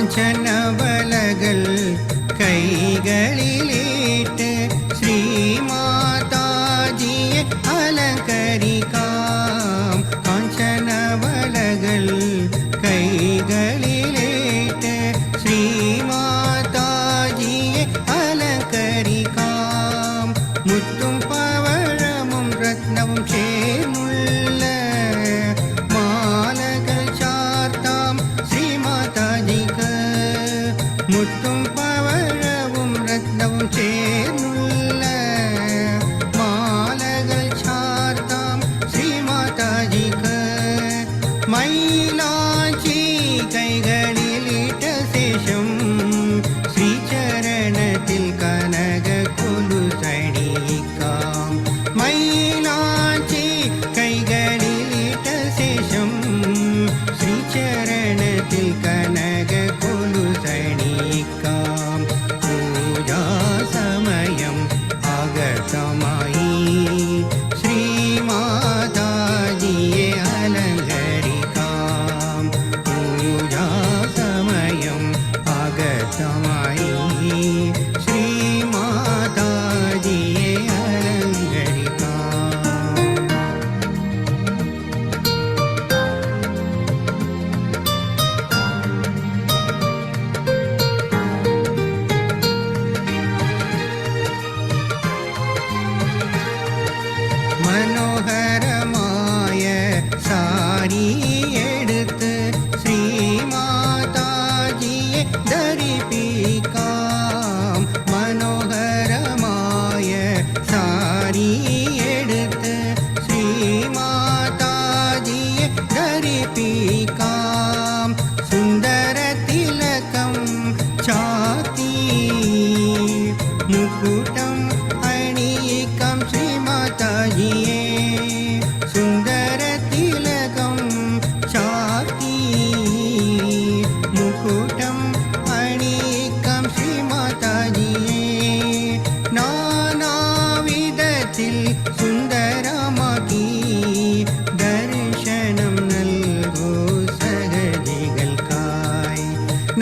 കാഞ്ചനവലകൾ കൈകളിലേറ്റ് ശ്രീമാതാജിയെ അലങ്കരിക്കാം. കാഞ്ചനവലകൾ കൈകളിലേറ്റ് ശ്രീമാതാജിയെ അലങ്കരിക്കാം. മുത്തും പവഴമും രത്നവും ചേർന്നുള്ള മാലകൾ ചാർത്താം ശ്രീമാതാജിക്ക്. മുത്തും പവഴവും രത്നവും ചേർന്നുള്ള മാലകൾ ചാർത്താം ശ്രീമാതാജിക്ക്. മൈലാഞ്ചി കൈകളിലിട്ട ശേഷം ശ്രീചരണത്തിൽ കനക കൊലുസണിയിക്കാം. മൈലാഞ്ചി കൈകളിലിട്ട ശേഷം ശ്രീചരണത്തിൽ കനക കൊലുസണിയിക്കാം. പൂജാ സമയം ആഗതമായി ശ്രീമാതാജിയെ അലങ്കരിക്കാം. പൂജാ സമയം ആഗതമായി ശ്രീമാതാജിയെ അലങ്കരിക്കാം. മനോഹരമായ സാരിയെടുത്ത് ശ്രീമാതാജിയെ ധരിപ്പിക്കാം. മനോഹരമായ സാരിയെടുത്ത് ശ്രീമാതാജിയെ ധരിപ്പിക്കാം. സുന്ദര തിലകം ചാർത്തി മുക്കുട്ടം അണിയിക്കാം ശ്രീമാതാജിയെ. സുന്ദര തിലകം ചാർത്തി മുക്കുട്ടം അണിയിക്കാം ശ്രീമാതാജിയെ. നാനാവിധത്തിൽ സുന്ദരമാക്കി ദർശനം നൽകൂ സഹജികൾക്കായി.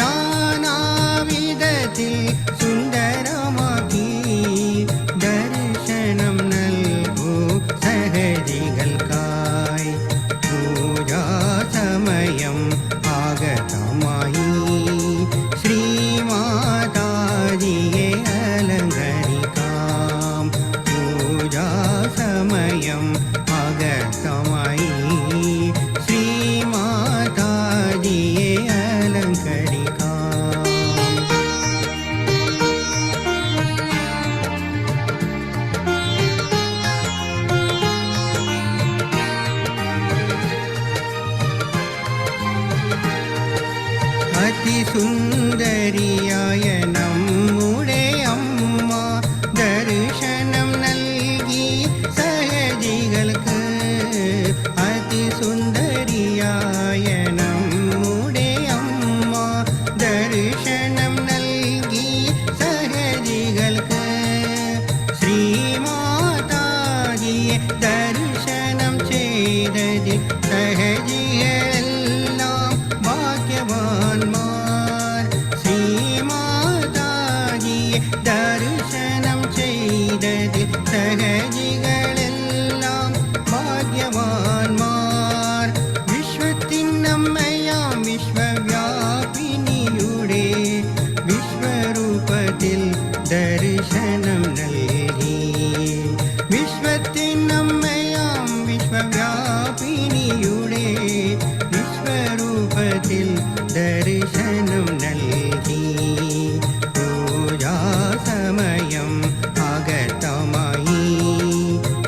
നാനാവിധത്തിൽ സുന്ദരമാക്കി ദർശനം നൽകൂ സഹജികൾക്കായി. പൂജാ സമയം ആഗതമായി ശ്രീമാതാജിയെ അലങ്കരിക്കാം. പൂജാ സമയം ആഗതമായി ശ്രീമാതാജിയെ അലങ്കരിക്കാം. അതിസുന്ദരിയായ നമ്മുടെ അമ്മ ദർശനം നൽകി സഹജികൾക്ക്. അതിസുന്ദരിയായ നമ്മുടെ അമ്മ ദർശനം നൽകി സഹജികൾക്ക്. ശ്രീമാതാജിയെ ദർശനം ചെയ്തതിൽ സഹജികളെല്ലാം ഭാഗ്യവാന്മാർ. ശ്രീമാതാജിയെ ദർശനം ചെയ്തതിൽ സഹജികളെല്ലാം ഭാഗ്യവാന്മാർ. വിശ്വത്തിനമ്മയാം വിശ്വവ്യാപിനിയുടെ വിശ്വരൂപത്തിൽ ദർശനം നൽകി. വിശ്വത്തിനമ്മയാം വിശ്വവ്യാപിനിയുടെ വിശ്വരൂപത്തിൽ ദർശനം നൽകി. പൂജാ സമയം ആഗതമായി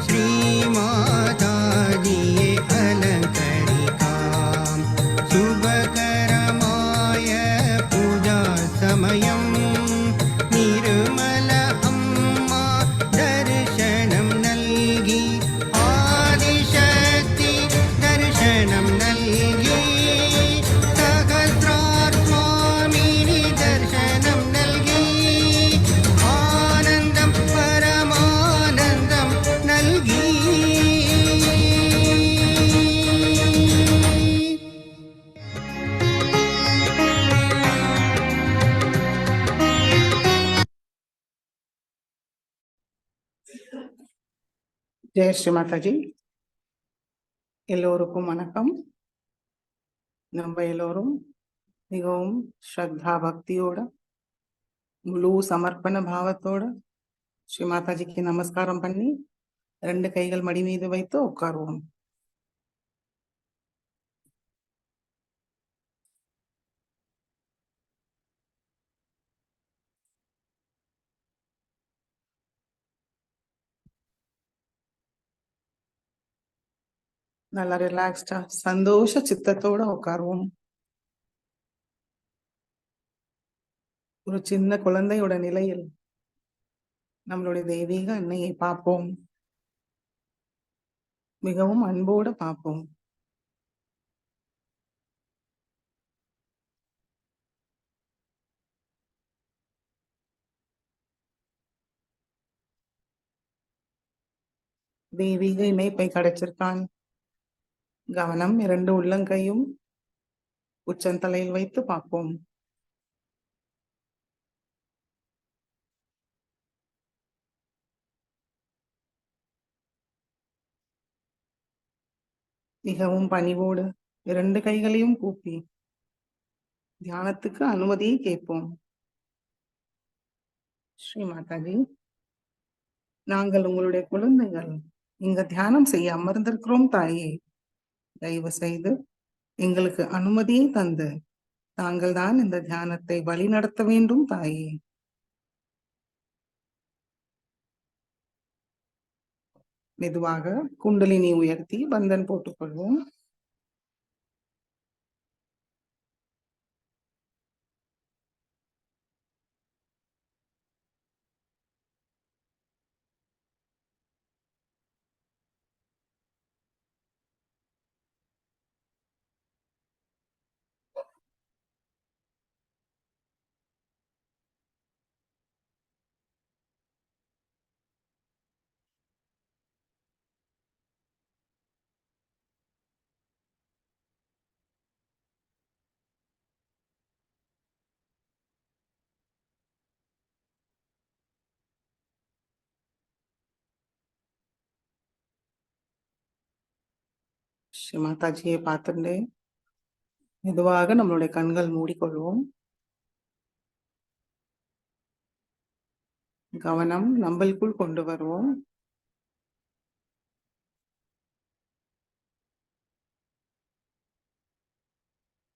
ശ്രീമാതാജിയെ അലങ്കരിക്കാം. ശുഭകരമായ പൂജാ സമയം നിർമ്മല അമ്മ ദർശനം നൽകി. ആദിശക്തി ஜெய் ஸ்ரீ மாதாஜி. எல்லோருக்கும் வணக்கம். நம்ம எல்லோரும் மிகவும் ஸ்ரத்தா பக்தியோட முழு சமர்ப்பண பாவத்தோட ஸ்ரீ மாதாஜிக்கு நமஸ்காரம் பண்ணி 2 கைகள் மடி மீது வைத்து உட்காருவோம். நல்லா ரிலாக்ஸ்டா சந்தோஷ சித்தத்தோட உட்காருவோம். ஒரு சின்ன குழந்தையோட நிலையில் நம்மளுடைய தெய்வீக அன்னையை பார்ப்போம். மிகவும் அன்போட பார்ப்போம். தெய்வீக இணைப்பை கிடைச்சிருக்கான். கவனம் 2 உள்ளங்கையும் உச்சந்தலையில் வைத்து பார்ப்போம். மிகவும் பணிவோடு 2 கைகளையும் கூப்பி தியானத்துக்கு அனுமதியை கேட்போம். ஸ்ரீ மாதாஜி, நாங்கள் உங்களுடைய குழந்தைகள் இங்க தியானம் செய்ய அமர்ந்திருக்கிறோம் தாயே. தயவு செய்து எங்களுக்கு அனுமதியை தந்து தாங்கள் தான் இந்த தியானத்தை வழி நடத்த வேண்டும் தாயே. மெதுவாக குண்டலினி உயர்த்தி பந்தன் போட்டுக்கொள்வோம். ஸ்ரீ மாதாஜியை பார்த்துட்டு மெதுவாக நம்மளுடைய கண்கள் மூடிக்கொள்வோம். கவனம் நம்மளுக்குள் கொண்டு வருவோம்.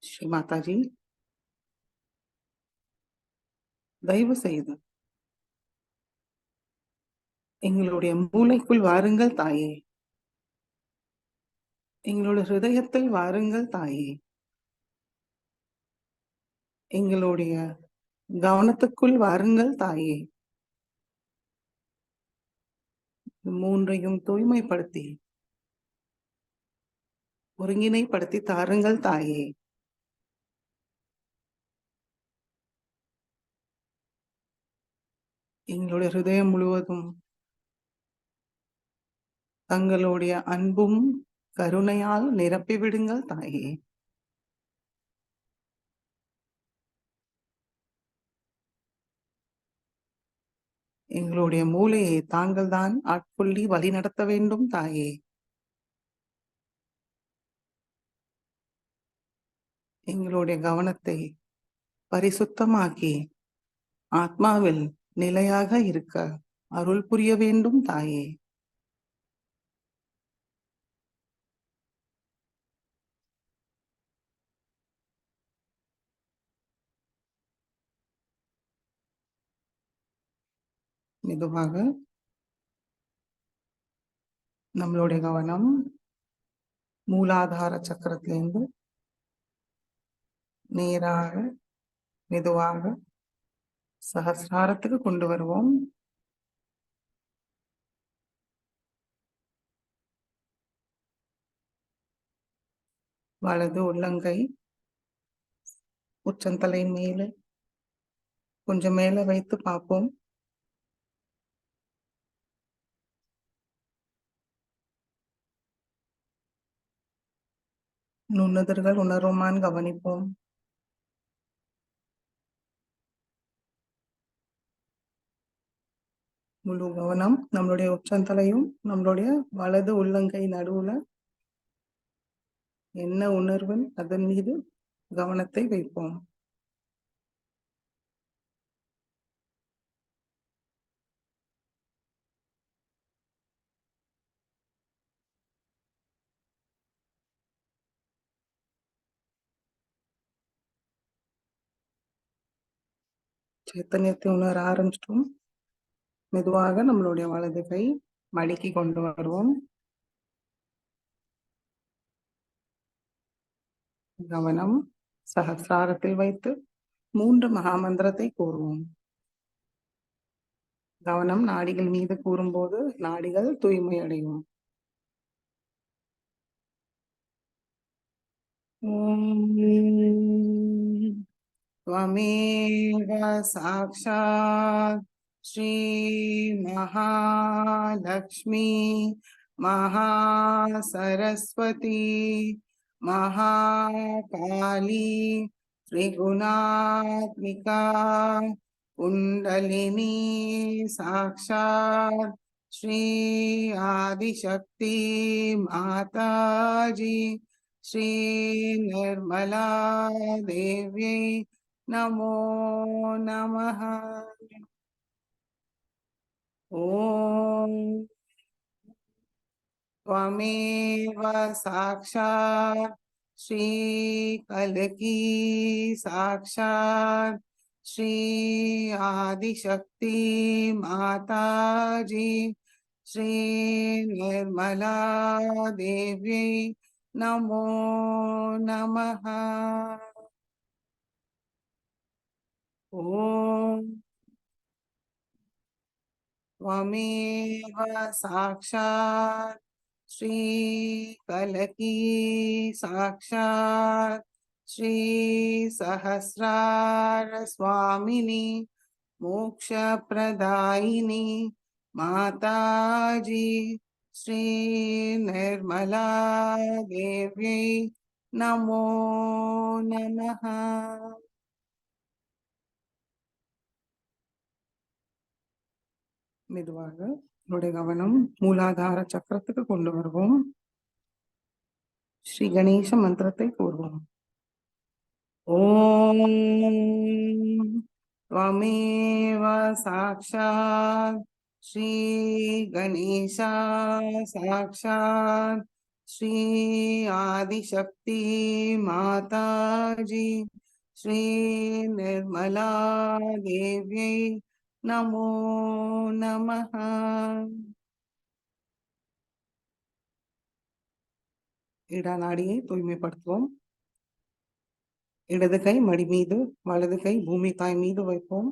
ஸ்ரீ மாதாஜி, தயவு செய்து எங்களுடைய மூளைக்குள் வாருங்கள் தாயே. எங்களுடைய ஹிருதயத்தில் வாருங்கள் தாயே. எங்களுடைய கவனத்துக்குள் வாருங்கள் தாயே. 3ஐயும் தூய்மைப்படுத்தி ஒருங்கிணைப்படுத்தி தாருங்கள் தாயே. எங்களுடைய ஹிருதயம் முழுவதும் தங்களுடைய அன்பும் கருணையால் நிரப்பி விடுங்கள் தாயே. எங்களுடைய மூளையை தாங்கள் தான் ஆட்கொள்ளி வழி நடத்த வேண்டும் தாயே. எங்களுடைய கவனத்தை பரிசுத்தமாக்கி ஆத்மாவில் நிலையாக இருக்க அருள் புரிய வேண்டும் தாயே. மெதுவாக நம்மளுடைய கவனம் மூலாதார சக்கரத்திலிருந்து நேராக மெதுவாக சகஸ்ராரத்துக்கு கொண்டு வருவோம். வலது உள்ளங்கை உச்சந்தலை மேலே கொஞ்சம் மேல வைத்து பார்ப்போம். நுண்ணுதல்கள் உணருமான் கவனிப்போம். முழு கவனம் நம்மளுடைய உச்சந்தலையும் நம்மளுடைய வலது உள்ளங்கை நடுவுல என்ன உணர்வு அதன் மீது கவனத்தை வைப்போம். சைத்தன்யத்தை உணர ஆரம்பிச்சிட்டோம். மெதுவாக நம்மளுடைய வலது கை மடக்கி கொண்டு வருவோம். கவனம் சகசிராரத்தில் வைத்து 3 மகாமந்திரத்தை கூறுவோம். கவனம் நாடிகள் மீது கூறும்போது நாடிகள் தூய்மை அடையும். त्वमेव साक्षात् श्री महालक्ष्मी महासरस्वती महाकाली त्रिगुणात्मिका कुंडलिनी साक्षात् श्री आदिशक्ति माताजी श्री निर्मला देव्यै नमो नमः। ओम त्वमेव साक्षात् श्री कल्की साक्षात् श्री आदिशक्ति माताजी श्री निर्मला देव्यै नमो नमः। ओम त्वमेव साक्षात् श्री कल्की साक्षात् श्री सहस्रार स्वामिनी मोक्षप्रदायिनी माताजी श्री निर्मला देव्यै नमो नमः। மெதுவாக நம்முடைய கவனம் மூலாதார சக்கரத்துக்கு கொண்டு வருவோம். ஸ்ரீ கணேச மந்திரத்தை கூறுவோம். ஓம் त्वमेव साक्षात् श्री गणेशा साक्षात् श्री आदिशक्ति माताजी श्री निर्मला देव्यै नमो नमः। இடநாடியை தூய்மைப்படுத்துவோம். இடது கை மடி மீது வலது கை பூமி தாய் மீது வைப்போம்.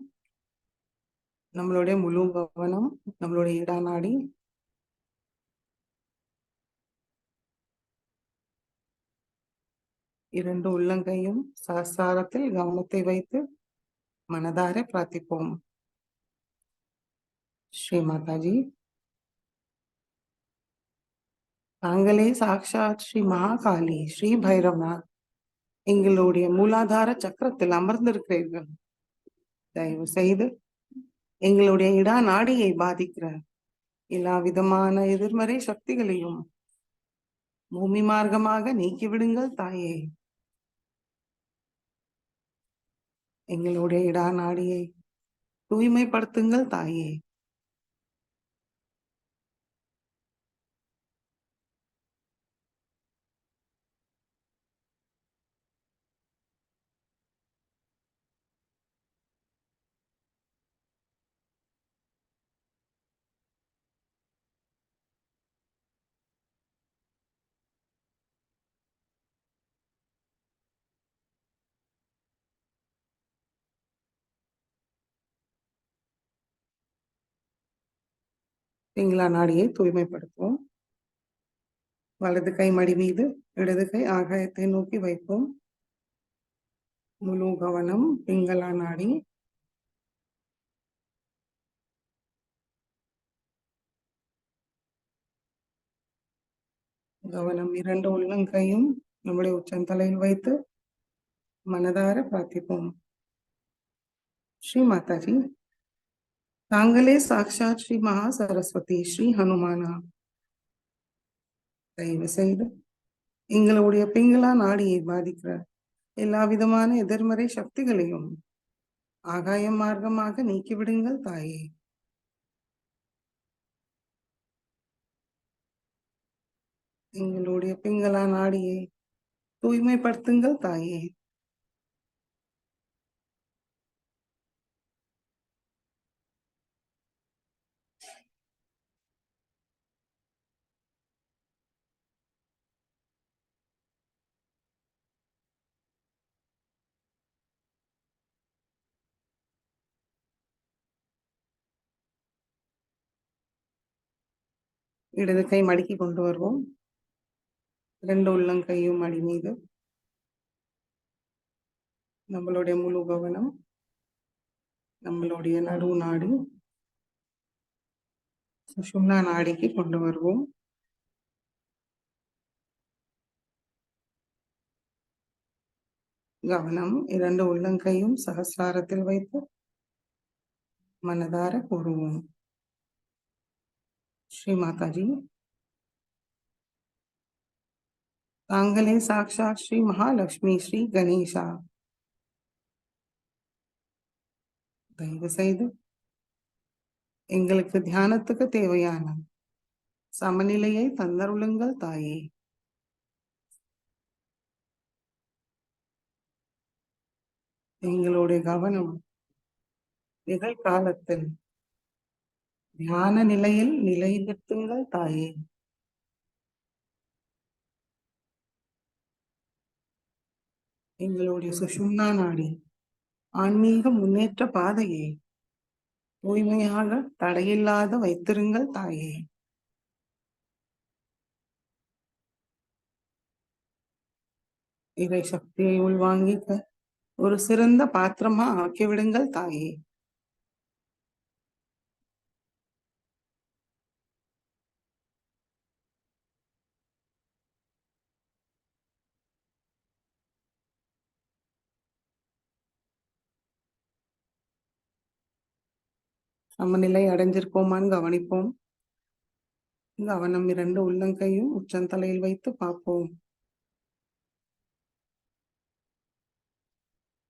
நம்மளுடைய முழு கவனம் நம்மளுடைய இடநாடி. இரண்டு உள்ளங்கையும் சஹஸ்ராரத்தில் கவனத்தை வைத்து மனதார பிரார்த்திப்போம். ஸ்ரீ மாதாஜி, தாங்களே சாக்ஷாத் ஸ்ரீ மகாகாளி ஸ்ரீ பைரவநாத் எங்களுடைய மூலாதார சக்கரத்தில் அமர்ந்திருக்கிறீர்கள். தயவு செய்து எங்களுடைய இடா நாடியை பாதிக்கிற எல்லா விதமான எதிர்மறை சக்திகளையும் பூமி மார்க்கமாக நீக்கிவிடுங்கள் தாயே. எங்களுடைய இடா நாடியை தூய்மைப்படுத்துங்கள் தாயே. பிங்களா நாடியை தூய்மைப்படுத்துவோம். வலது கை மடி மீது இடது கை ஆகாயத்தை நோக்கி வைப்போம். முழு கவனம் பிங்களா நாடி. கவனம் இரண்டு உள்ளங்கையும் நம்முடைய உச்சந்தலையில் வைத்து மனதார பிரார்த்திப்போம். ஸ்ரீ மாதாஜி, தாங்களே சாக்ஷாத் ஸ்ரீ மகா சரஸ்வதி ஸ்ரீ ஹனுமானா, தயவு செய்து எங்களுடைய பிங்களா நாடியை பாதிக்கிற எல்லா விதமான எதிர்மறை சக்திகளையும் ஆகாய மார்க்கமாக நீக்கிவிடுங்கள் தாயே. எங்களுடைய பிங்களா நாடியை தூய்மைப்படுத்துங்கள் தாயே. இடது கை மடக்கி கொண்டு வருவோம். ரெண்டு உள்ளங்கையும் அடி மீது. நம்மளுடைய முழு கவனம் நம்மளுடைய நடு நாடு சுஷும்னா நாடிக்கு கொண்டு வருவோம். கவனம் இரண்டு உள்ளங்கையும் சகசிராரத்தில் வைத்து மனதார கூறுவோம். ஸ்ரீ மாதாஜி, தாங்களே சாக்ஷாத் ஸ்ரீ மகாலட்சுமி ஸ்ரீ கணேசா, தயவு செய்து எங்களுக்கு தியானத்துக்கு தேவையான சமநிலையை தந்தருளுங்கள் தாயே. எங்களுடைய கவனம் நிகழ்காலத்தில் தியான நிலையில் நிலைநிறுத்துங்கள் தாயே. எங்களுடைய சுஷும்னா நாடி ஆன்மீக முன்னேற்ற பாதையை தூய்மையாக தடையில்லாத வைத்திருங்கள் தாயே. இறை சக்தியை உள்வாங்கிக்க ஒரு சிறந்த பாத்திரமா ஆக்கிவிடுங்கள் தாயே. சமநிலை அடைஞ்சிருக்கோமான்னு கவனிப்போம். கவனம் இரண்டு உள்ளங்கையும் உச்சந்தலையில் வைத்து பார்ப்போம்.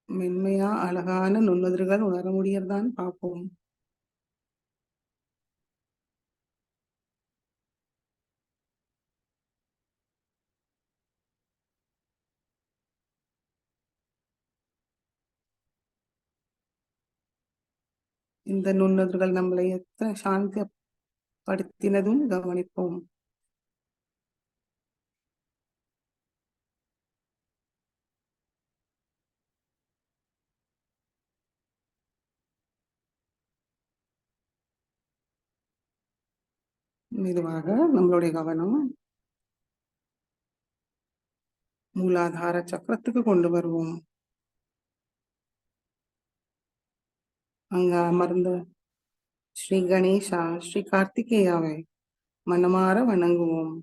மென்மையா அழகான நுண்ணுதிர்கள் உணர முடியறதான்னு பார்ப்போம். இந்த நுண்ணுதிர்கள் நம்மளை எத்தனை சாந்திப்படுத்தினதும் கவனிப்போம். மெதுவாக நம்மளுடைய கவனம் மூலாதார சக்கரத்துக்கு கொண்டு வருவோம். அங்க அமர்ந்த ஸ்ரீ கணேசா ஸ்ரீ கார்த்திகேயாவை மனமாற வணங்குவோம்.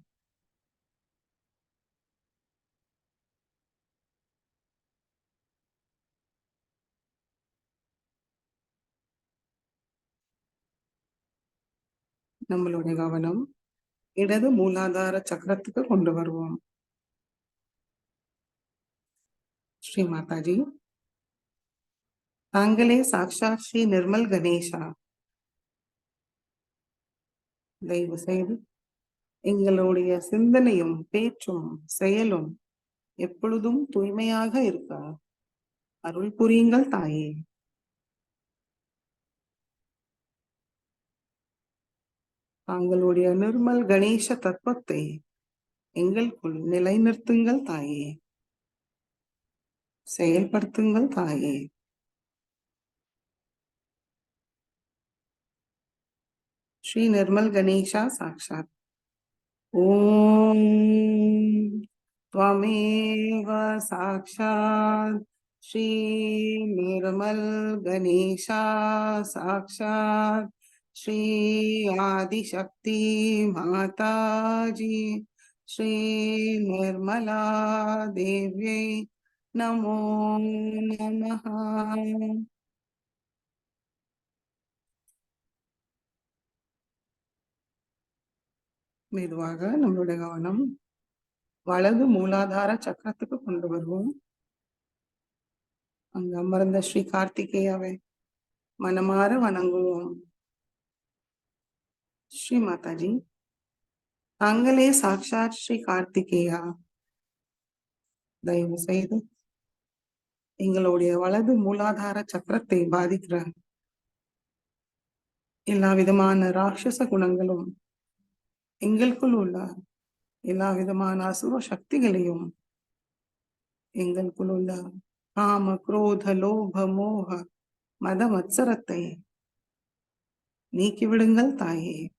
நம்மளுடைய கவனம் இடது மூலாதார சக்கரத்துக்கு கொண்டு வருவோம். ஸ்ரீ மாதாஜி, தாங்களே சாக்ஷாத் ஸ்ரீ நிர்மல் கணேசா, தயவு செய்து எங்களுடைய சிந்தனையும் பேச்சும் செயலும் எப்பொழுதும் தூய்மையாக இருக்க அருள் புரியுங்கள் தாயே. தாங்களுடைய நிர்மல் கணேச தத்துவத்தை எங்களுக்குள் நிலைநிறுத்துங்கள் தாயே. செயல்படுத்துங்கள் தாயே. ஸ்ரீ நிர்மல் கணேசா சாக்ஷாத். ஓம் त्वमेव साक्षात् श्री निर्मल गणेशा साक्षात् श्री आदिशक्ति माता जी श्री निर्मला देव्यै नमो नमः. மெதுவாக நம்மளுடைய கவனம் வலது மூலாதார சக்கரத்துக்கு கொண்டு வருவோம். அங்க அமர்ந்த ஸ்ரீ கார்த்திகேயாவை மனமாற வணங்குவோம். ஸ்ரீ மாதாஜி, தாங்களே சாக்ஷாத் ஸ்ரீ கார்த்திகேயா, தயவு செய்து எங்களுடைய வலது மூலாதார சக்கரத்தை பாதிக்கிற எல்லா விதமான ராட்சச குணங்களும், எங்களுக்குள் உள்ள எல்லா விதமான அசுர சக்திகளையும், எங்களுக்குள் உள்ள காம குரோத லோப மோக மத மத்சரத்தை நீக்கிவிடுங்கள் தாயே.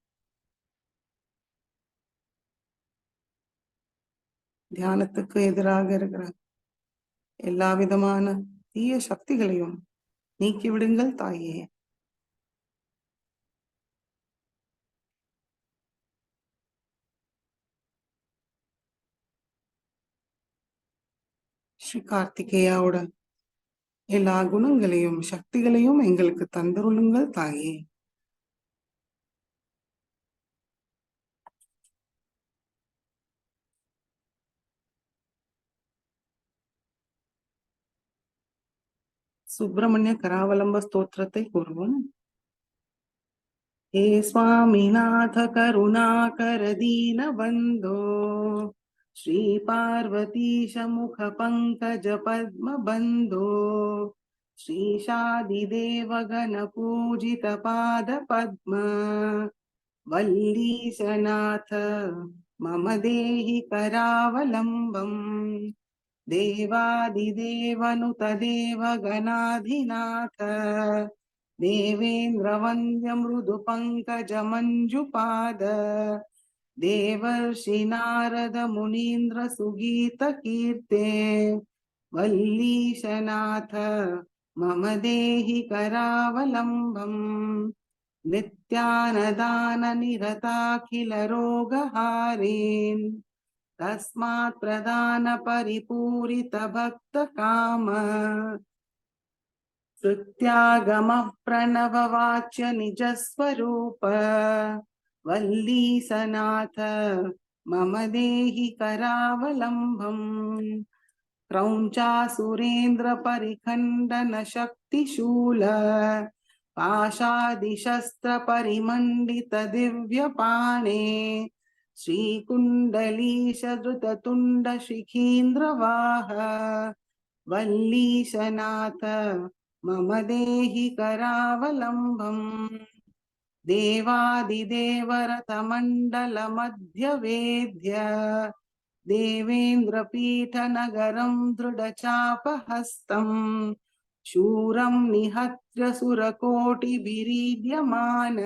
தியானத்துக்கு எதிராக இருக்கிற எல்லா விதமான தீய சக்திகளையும் நீக்கிவிடுங்கள் தாயே. ஸ்ரீ கார்த்திகேயாவோட எல்லா குணங்களையும் சக்திகளையும் எங்களுக்கு தந்தருளுங்கள் தாயே. சுப்பிரமணிய கராவலம்ப ஸ்தோத்திரத்தை கூறுவோம். हे स्वामीनाथ करुणाकर दीन बंधो, श्री पार्वतीश मुख पंकज पद्म बंधो, श्रीशादिदेव गण पूजित पाद पद्म, वल्लीशनाथ मम देहि करावलम्बम्, देवादिदेवनुत देव गणाधिनाथ, देवेन्द्र वन्द्य मृदु पंकज मंजुपाद, देवर्षि नारद मुनीन्द्र सुगीत कीर्ते, वल्लीशनाथ मम देहि करावलम्बम्, नित्यानदान निरताखिल रोगहारीन्, तस्मात् प्रदान परिपूरित भक्त काम, कृत्यागमः प्रणववाच्य निजस्वरूप, वल्लीसनाथ मम देहि करावलम्बम्, क्रौञ्चासुरेन्द्र परिखण्डन शक्तिशूल, पाशादिशस्त्र परिमण्डित दिव्यपाणे, श्रीकुण्डलीश धृततुण्ड शिखीन्द्रवाह, वल्लीशनाथ मम देहि करावलम्बम्, देवादिदेवरथमण्डल मध्यवेद्य, देवेन्द्रपीठनगरं दृढचापहस्तम्, शूरं निहत्य सुरकोटिभिरीड्यमान,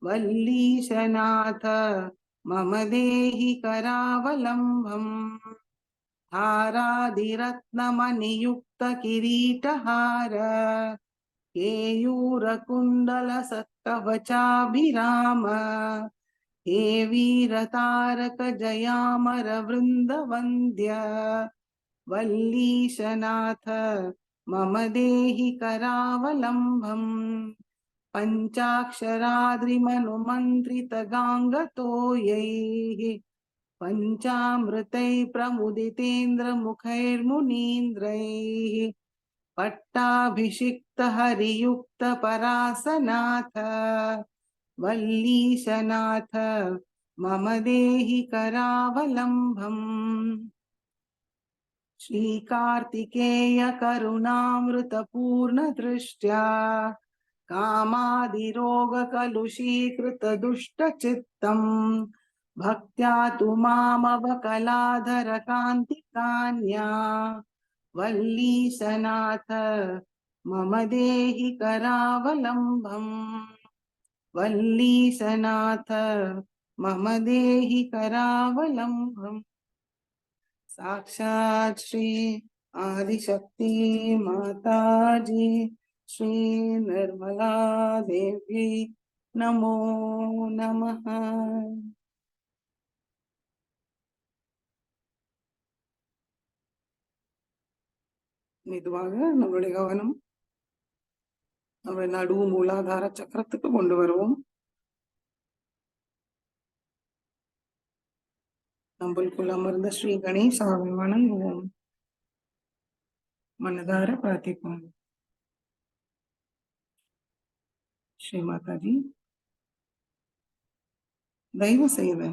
वल्लीशनाथ मम देहि करावलम्बम्, हारादिरत्नमणियुक्त किरीटहार, केयूरकुण्डल सत्कवचाभिराम, हे वीरतारक जयामर वृन्दवन्द्य, वल्लीशनाथ मम देहि करावलम्बम्, पञ्चाक्षराद्रिमनुमन्त्रित गाङ्गतोयैः, पञ्चामृतैः प्रमुदितेन्द्र मुखैर्मुनीन्द्रैः, पट्टाभिषिक्त हरियुक्त परासनाथ, वल्लीशनाथ मम देहि करावलम्बम्, श्रीकार्तिकेय करुणामृत पूर्ण दृष्ट्या, कामादिरोगकलुषीकृत दुष्टचित्तम्, भक्त्या तु मामवकलाधर कान्तिकान्या, वल्लीशनाथ मम देहि करावलम्बम्, वल्लीशनाथ मम देहि करावलम्बम्। साक्षात् श्री आदिशक्ति माताजी श्री निर्मला देवी नमो नमः। மெதுவாக நம்மளுடைய கவனம் நம்ம நடு மூலாதார சக்கரத்துக்கு கொண்டு வருவோம். நம்மளுக்குள் அமர்ந்த ஸ்ரீ கணேசாவை வணங்குவோம். மனதார பிரார்த்திப்போம். ஸ்ரீ மாதாஜி, தயவு செய்து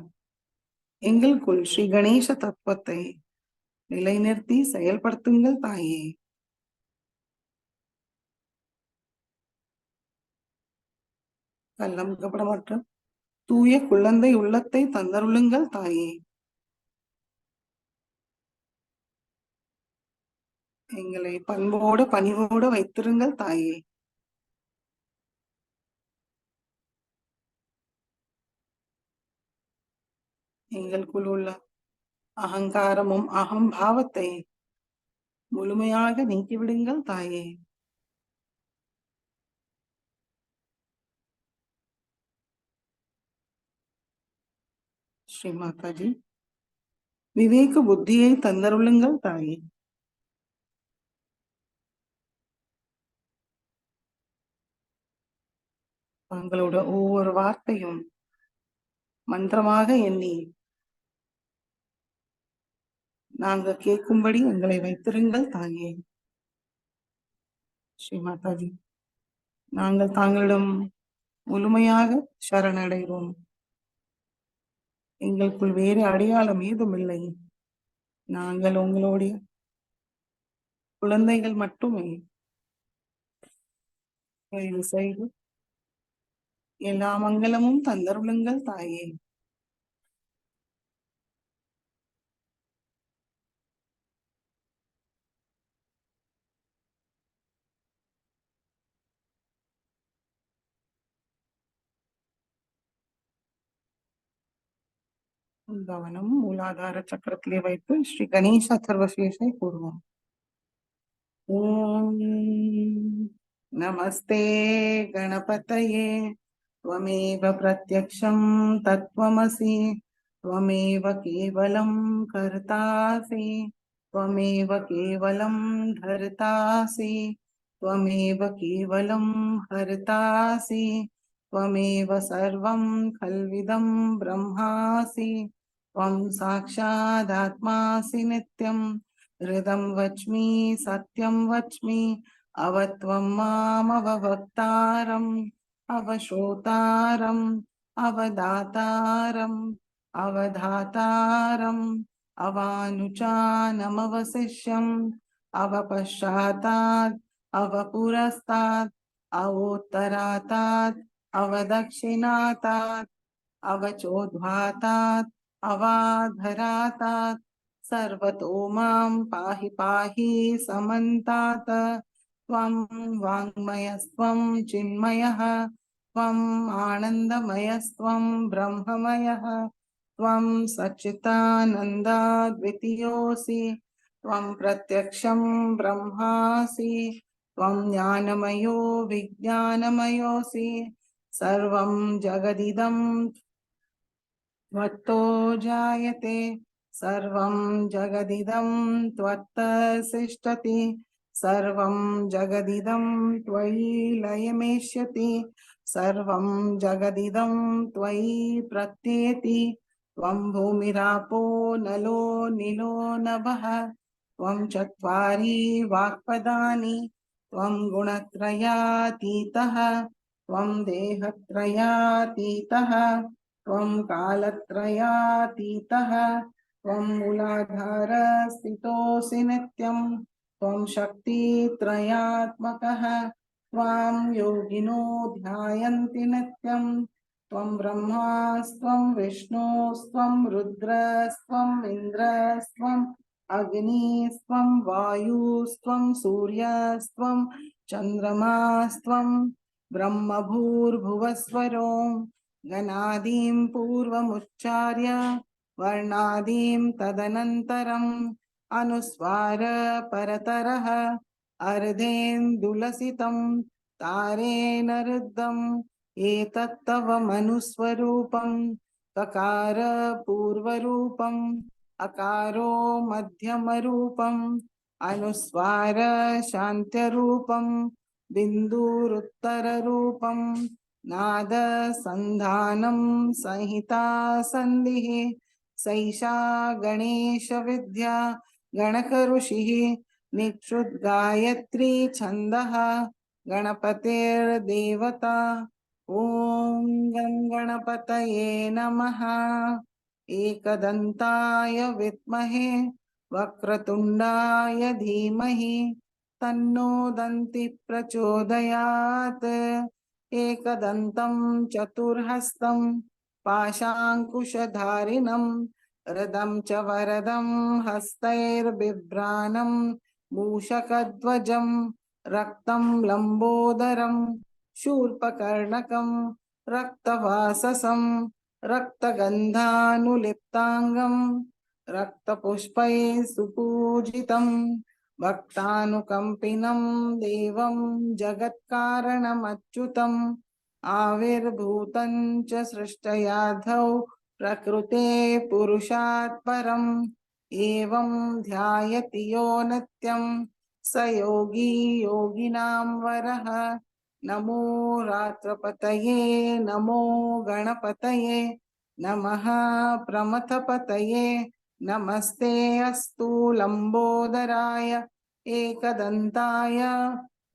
எங்களுக்குள் ஸ்ரீ கணேச தத்துவத்தை நிலைநிறுத்தி செயல்படுத்துங்கள் தாயே. கள்ளம் கபடமற்ற தூய குழந்தை உள்ளத்தை தந்தருளுங்கள் தாயே. எங்களை பண்போடு பணிவோடு வைத்திருங்கள் தாயே. எங்களுக்குள் உள்ள அகங்காரமும் அகம்பாவத்தை முழுமையாக நீக்கிவிடுங்கள் தாயே. ஸ்ரீ மாதாஜி, விவேக புத்தியை தந்தருளுங்கள் தாயே. உங்களோட ஒவ்வொரு வார்த்தையும் மந்திரமாக எண்ணி நாங்க கேட்கும்படி எங்களை வைத்திருங்கள் தாயே. ஸ்ரீ மாதாஜி, நாங்கள் தாங்களிடம் முழுமையாக சரணடைகிறோம். எங்களுக்குள் வேறு அடையாளம் ஏதும் இல்லை. நாங்கள் உங்களுடைய குழந்தைகள் மட்டுமே. தயவு செய்து எல்லா மங்களமும் தந்தருளுங்கள் தாயே. கவனம் மூலாதார சக்கரத்திலே வைத்து ஸ்ரீ கணேச சர்வசேஷை கூறுவோம். ஓம் நமஸ்தே கணபதயே त्वमेव प्रत्यक्षं तत्त्वमसि त्वमेव केवलं कर्तासि त्वमेव केवलं धर्तासि त्वमेव केवलं हर्तासि त्वमेव सर्वं खल्विदं ब्रह्मासि त्वं साक्षादात्मासि नित्यं हृदं वच्मि सत्यं वच्मि अवत्वं मामवक्तारम् अवश्रोतारम् अवदातारम् अवधातारम् अवानुचानमवशिष्यम् अवपश्चातात् अवपुरस्तात् अवोत्तरातात् अवदक्षिणातात् अवचोद्ध्वातात् अवाधरातात् सर्वतो मां पाहि पाहि समन्तात् त्वं वाङ्मयस्त्वं चिन्मयः त्वम् आनन्दमयस्त्वं ब्रह्ममयः त्वं सच्चिदानन्दाद्वितीयोऽसि त्वं प्रत्यक्षं ब्रह्मासि त्वं ज्ञानमयो विज्ञानमयोऽसि सर्वं जगदिदं त्वत्तो जायते सर्वं जगदिदं त्वत्तसिष्ठति सर्वं जगदिदं त्वयि लयमेष्यति सर्वं जगदिदं त्वयि प्रत्येति त्वं भूमिरापो नलो नीलो नभः त्वं चत्वारि वाक्पदानि त्वं गुणत्रयातीतः त्वं देहत्रयातीतः त्वं कालत्रयातीतः त्वं मूलाधारस्थितोऽसि नित्यं त्वं शक्तित्रयात्मकः त्वां योगिनो ध्यायन्ति नित्यं त्वं ब्रह्मास्त्वं विष्णुस्त्वं रुद्रस्त्वम् इन्द्रस्त्वम् अग्निस्त्वं वायुस्त्वं सूर्यस्त्वं चन्द्रमास्त्वं ब्रह्मभूर्भुवस्वरो गणादीं पूर्वमुच्चार्य वर्णादीं तदनन्तरम् अनुस्वार परतरः अर्धेन्दुलसितं तारेण रुद्धम् एतत्तव मनुस्वरूपं ककार पूर्वरूपम् अकारो मध्यमरूपम् अनुस्वार शान्त्यरूपम् बिन्दुरुत्तररूपम् नाद संधानं संहिता संधिः सैषा गणेशविद्या गणकऋषिः निक्षुद्गायत्री छन्दः गणपतिर्देवता। ॐ गं गणपतये नमः। एकदन्ताय विद्महे वक्रतुण्डाय धीमहि तन्नो दन्ति प्रचोदयात्। एकदन्तं चतुर्हस्तं पाशाङ्कुशधारिणं रदं च वरदं हस्तैर्बिभ्राणं मूषकध्वजं रक्तं लम्बोदरं शूर्पकर्णकं रक्तवाससं रक्तगन्धानुलिप्ताङ्गं रक्तपुष्पैः सुपूजितं भक्तानुकम्पिनं देवं जगत्कारणमच्युतम् आविर्भूतं च सृष्टयाधौ प्रकृते पुरुषात् परम् एवं ध्यायति यो नित्यं स योगी योगिनां वरः। नमो रात्रपतये नमो गणपतये नमः प्रमथपतये नमस्ते अस्तु लंबोदराय एकदन्ताय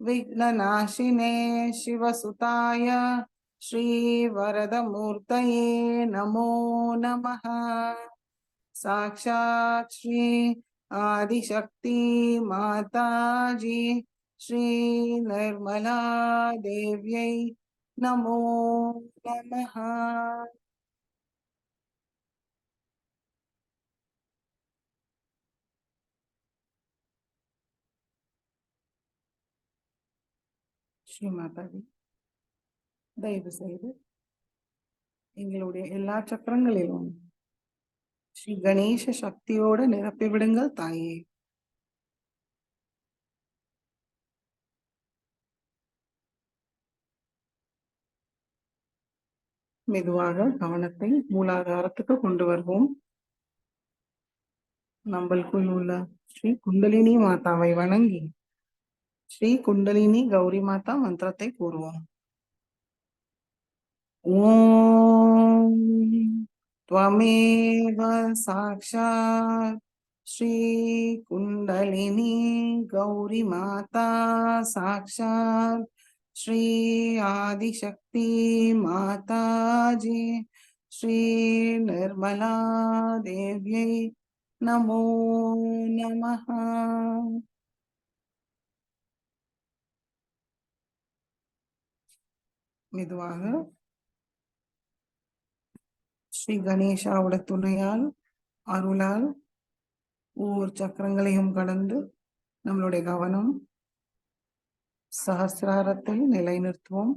विघ्ननाशिने शिवसुताय श्रीवरदमूर्तये नमो नमः। साक्षात् श्री आदिशक्ति माताजी श्री निर्मला देव्यै नमो नमः। ஸ்ரீ மாதாஜி, தயவு செய்து எங்களுடைய எல்லா சக்கரங்களிலும் ஸ்ரீ கணேச சக்தியோடு நிரப்பி விடுங்கள் தாயே. மெதுவாக கவனத்தை மூலாதாரத்துக்கு கொண்டு வருவோம். நம்மளுக்குள் உள்ள ஸ்ரீ குண்டலினி மாதாவை வணங்கி ஸ்ரீ குண்டலினி கௌரி மாதா மந்திரத்தை கூறுவோம். ஓம் त्वमेव साक्षात् श्री कुंडलिनी गौरी माता साक्षात् श्री आदिशक्ति माता जी श्री निर्मला देव्यै नमो नमः। மெதுவாக ஸ்ரீ கணேஷாவோட துணையால் அருளால் ஒவ்வொரு சக்கரங்களையும் கடந்து நம்மளுடைய கவனம் சஹஸ்ராரத்தை நிலைநிறுத்துவோம்.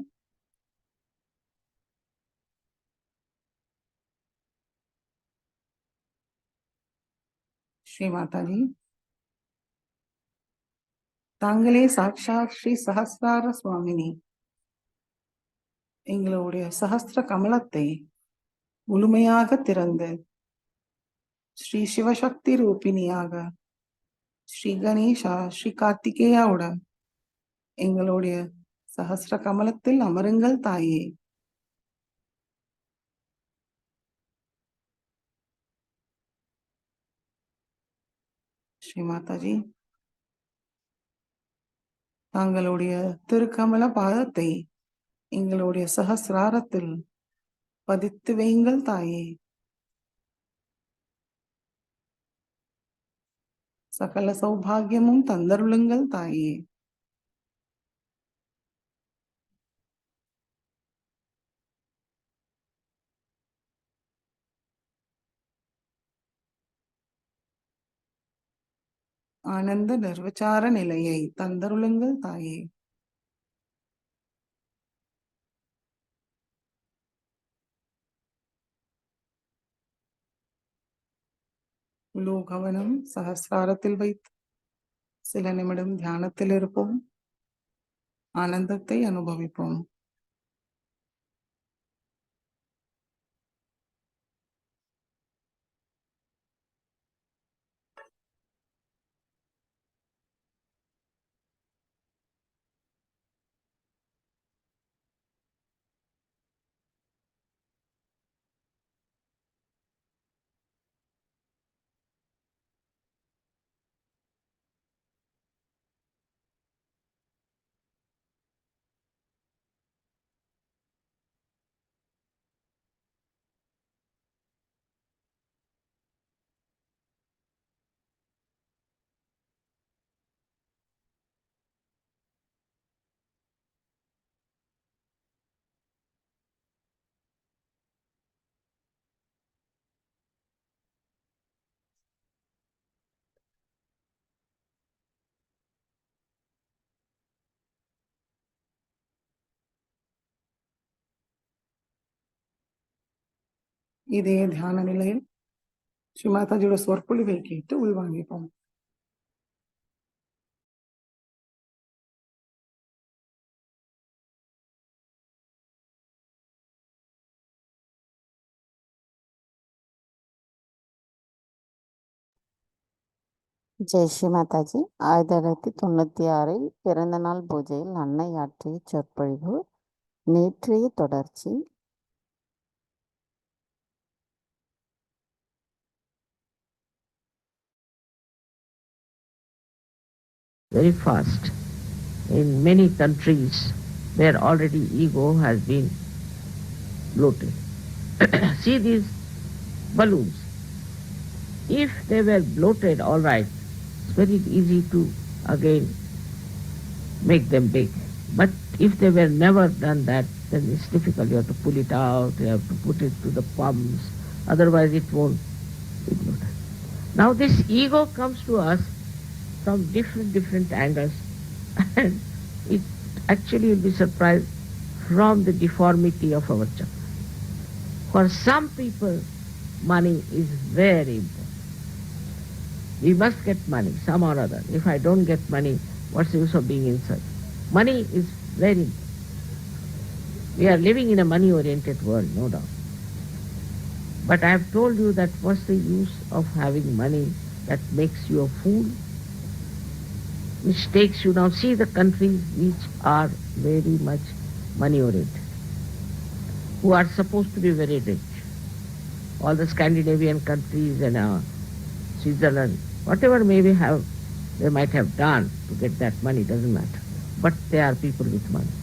ஸ்ரீ மாதாஜி, தாங்களே சாட்சாத் ஸ்ரீ சஹஸ்ரார சுவாமினி. எங்களுடைய சஹஸ்ர கமலத்தை முழுமையாக திறந்து ஸ்ரீ சிவசக்தி ரூபிணியாக ஸ்ரீ கணேஷா ஸ்ரீ கார்த்திகேயாவுடன் எங்களுடைய சஹஸ்ர கமலத்தில் அமருங்கள் தாயே. ஸ்ரீ மாதாஜி, தாங்களுடைய திருக்கமல பாதத்தை எங்களுடைய சஹஸ்ராரத்தில் பதித்து வையுங்கள் தாயே. சகல சௌபாகியமும் தந்தருளுங்கள் தாயே. ஆனந்த நிர்வச்சார நிலையை தந்தருளுங்கள் தாயே. முழு கவனம் சஹஸ்ராரத்தில் வைத்து சில நிமிடம் தியானத்தில் இருப்போம். ஆனந்தத்தை அனுபவிப்போம். இதே தியான நிலையில் ஸ்ரீ மாதாஜியோட சொற்பொழிவை கேட்டு உள்வாங்கிப்போம். ஜெய் ஸ்ரீ மாதாஜி. 1996 பிறந்தநாள் பூஜையில் அன்னை ஆற்றிய சொற்பொழிவு நேற்றைய தொடர்ச்சி. Very fast. In many countries where already ego has been bloated. See these balloons. If they were bloated, all right, it's very easy to again make them big. But if they were never done that, then it's difficult. You have to pull it out, you have to put it to the pumps, otherwise it won't be bloated. Now this ego comes to us from different angles, and it actually will be surprised from the deformity of our chakra. For some people, money is very important. We must get money, some or other. If I don't get money, what's the use of being inside? Money is very important. We are living in a money-oriented world, no doubt. But I have told you that what's the use of having money that makes you a fool? Which takes you now, see the countries which are very much money-oriented, who are supposed to be very rich. All the Scandinavian countries and Switzerland, whatever they might have done to get that money, doesn't matter. But they are people with money.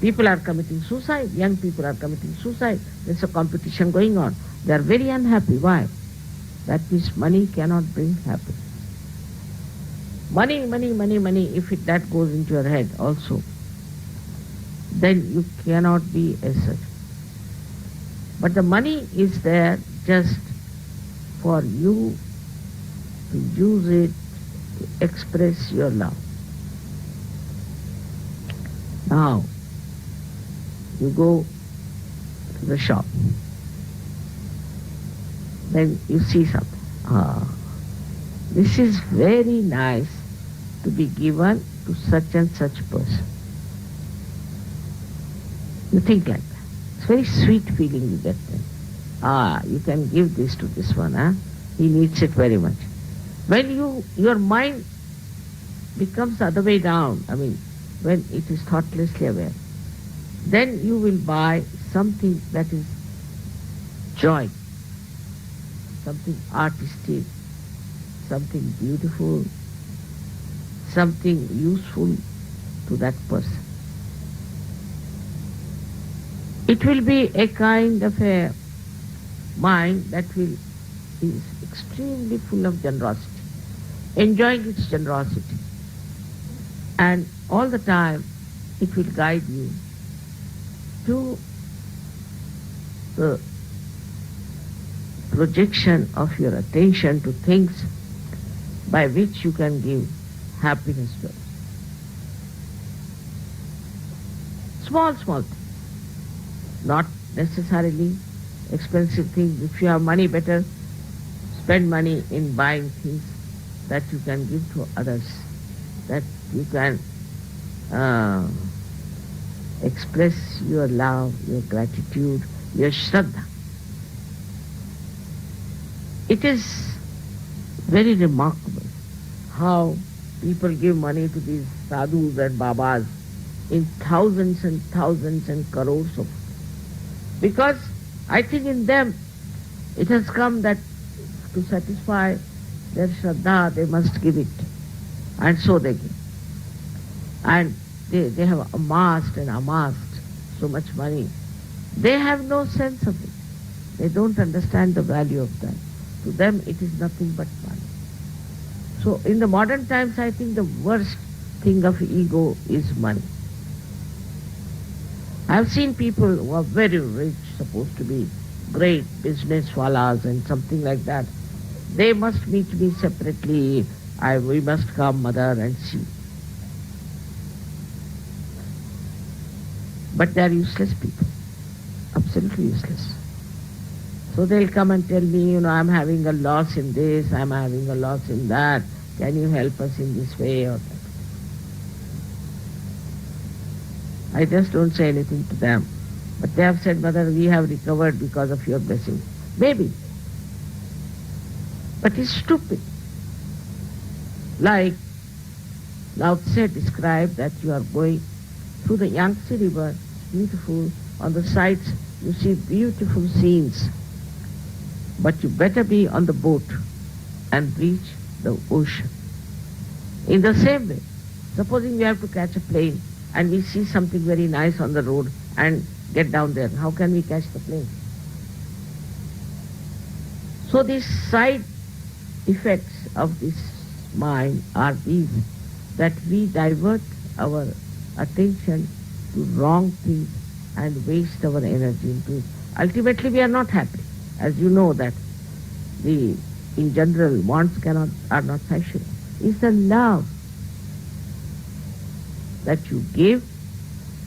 People are committing suicide, young people are committing suicide. There's a competition going on. They are very unhappy. Why? That means money cannot bring happiness. Money, if that goes into your head also, then you cannot be a such. But the money is there just for you to use it to express your love. Now, you go to the shop, then you see something. This is very nice to be given to such and such person. You think like that. It's very sweet feeling you get then. You can give this to this one, he needs it very much. When your mind becomes the other way down, when it is thoughtlessly aware, then you will buy something that is joy, something artistic, something beautiful, something useful to that person. It will be a kind of a mind that is extremely full of generosity, enjoying its generosity. And all the time it will guide you to the projection of your attention to things by which you can give happiness to others. Small things. Not necessarily expensive things. If you have money, better spend money in buying things that you can give to others, that you can express your love, your gratitude, your shraddha. It is very remarkable how people give money to these sadhus and babas in thousands and thousands and crores of. Because I think in them it has come that to satisfy their shraddha they must give it. And so they give. And they have amassed so much money. They have no sense of it. They don't understand the value of that. To them it is nothing but money. So in the modern times I think the worst thing of ego is money. I have seen people who are very rich, supposed to be great business wallahs and something like that. They must meet me separately. We must come, mother, and see. But they are useless people, absolutely useless. So they'll come and tell me, I'm having a loss in this, I'm having a loss in that. Can you help us in this way or that? I just don't say anything to them. But they have said, Mother, we have recovered because of your blessing. Maybe. But it's stupid. Like Lao Tse described that you are going through the Yangtze River, beautiful. On the sides you see beautiful scenes. But you better be on the boat and reach the ocean. In the same way, supposing we have to catch a plane and we see something very nice on the road and get down there, how can we catch the plane? So these side effects of this mind are these, that we divert our attention to wrong things and waste our energy into it. Ultimately we are not happy. As you know that in general wants are not sufficient. It's the love that you give